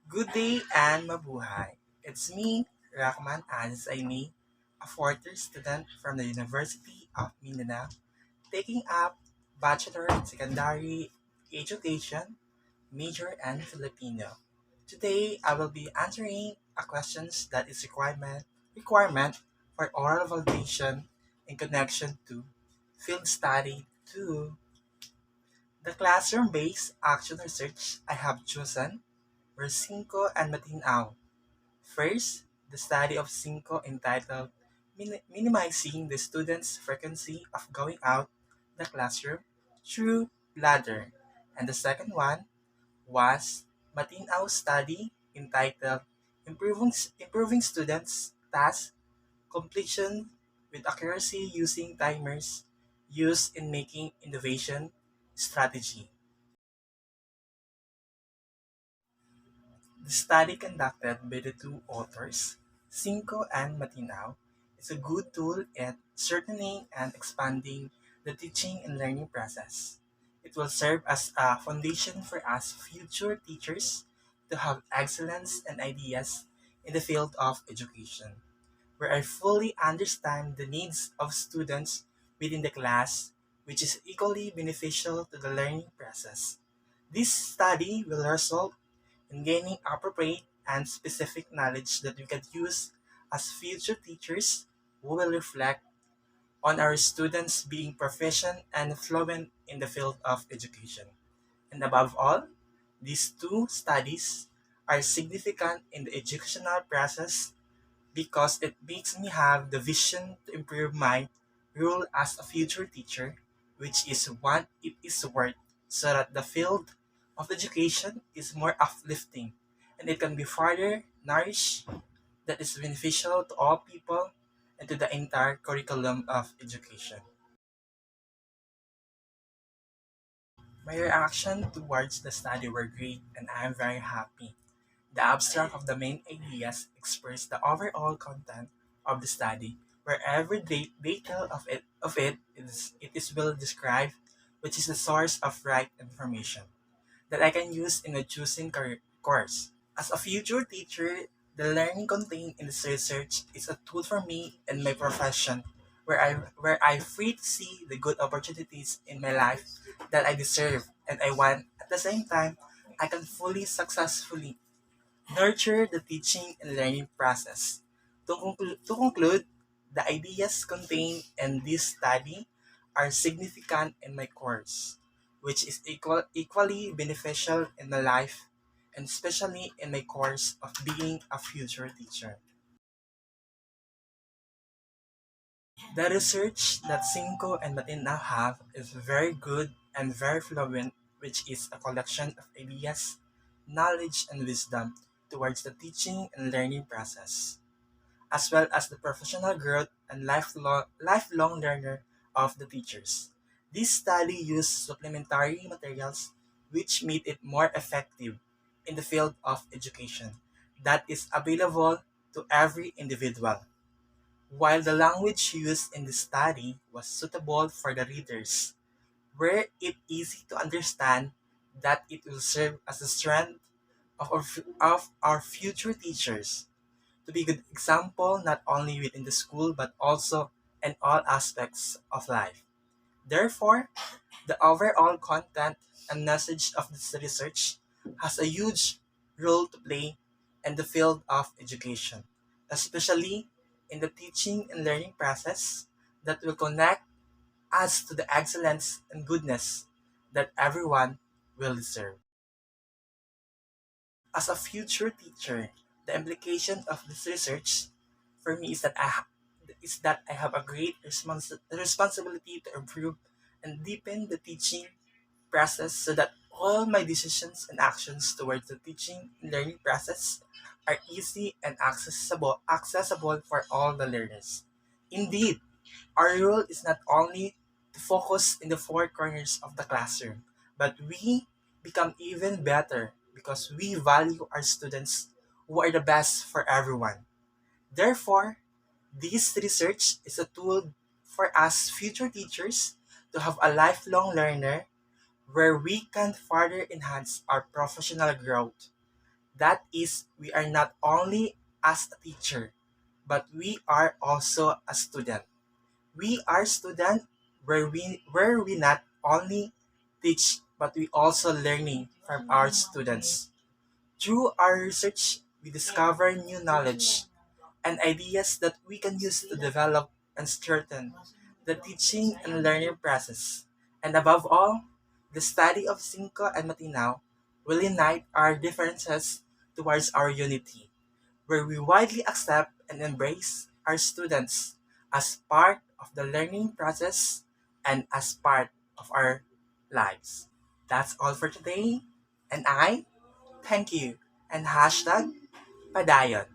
Good day and mabuhay. It's me, Rahman Aziz Aini, a fourth year student from the University of Mindanao, taking up Bachelor in Secondary Education, major in Filipino. Today, I will be answering a questions that is requirement for oral validation in connection to field study 2. The classroom-based action research I have chosen were Cinco and Matinaw. First, the study of Cinco entitled Minimizing the Students' Frequency of Going Out the Classroom Through Bladder. And the second one was Matinaw's study entitled Improving Students' Task Completion with Accuracy Using Timers Used in Making Innovation Strategy. The study conducted by the two authors, Cinco and Matinao, is a good tool at shortening and expanding the teaching and learning process. It will serve as a foundation for us future teachers to have excellence and ideas in the field of education, where I fully understand the needs of students within the class, which is equally beneficial to the learning process. This study will result in gaining appropriate and specific knowledge that we can use as future teachers who will reflect on our students being proficient and fluent in the field of education. And above all, these two studies are significant in the educational process because it makes me have the vision to improve my role as a future teacher, which is what it is worth, so that the field of education is more uplifting and it can be further nourished that is beneficial to all people and to the entire curriculum of education. My reaction towards the study were great and I am very happy. The abstract of the main ideas express the overall content of the study, where every detail of it is well described, which is the source of right information that I can use in a choosing course. As a future teacher, the learning contained in this research is a tool for me and my profession, where I free to see the good opportunities in my life that I deserve and I want. At the same time, I can fully successfully nurture the teaching and learning process. To conclude, the ideas contained in this study are significant in my course, which is equally beneficial in my life, and especially in my course of being a future teacher. The research that Cinco and Matin now have is very good and very fluent, which is a collection of ideas, knowledge, and wisdom towards the teaching and learning process, as well as the professional growth and lifelong learner of the teachers. This study used supplementary materials which made it more effective in the field of education that is available to every individual. While the language used in the study was suitable for the readers, were it easy to understand that it will serve as a strength of our future teachers to be a good example not only within the school but also in all aspects of life. Therefore, the overall content and message of this research has a huge role to play in the field of education, especially in the teaching and learning process that will connect us to the excellence and goodness that everyone will deserve. As a future teacher, the implication of this research for me is that I have a great responsibility to improve and deepen the teaching process so that all my decisions and actions towards the teaching and learning process are easy and accessible for all the learners. Indeed, our role is not only to focus in the four corners of the classroom, but we become even better because we value our students who are the best for everyone. Therefore, this research is a tool for us future teachers to have a lifelong learner where we can further enhance our professional growth. That is, we are not only as a teacher, but we are also a student. We are student where we not only teach but we also learning from our students. Through our research, we discover new knowledge and ideas that we can use to develop and strengthen the teaching and learning process. And above all, the study of Cinco and Matinao will unite our differences towards our unity, where we widely accept and embrace our students as part of the learning process and as part of our lives. That's all for today, and I thank you and hashtag padayon.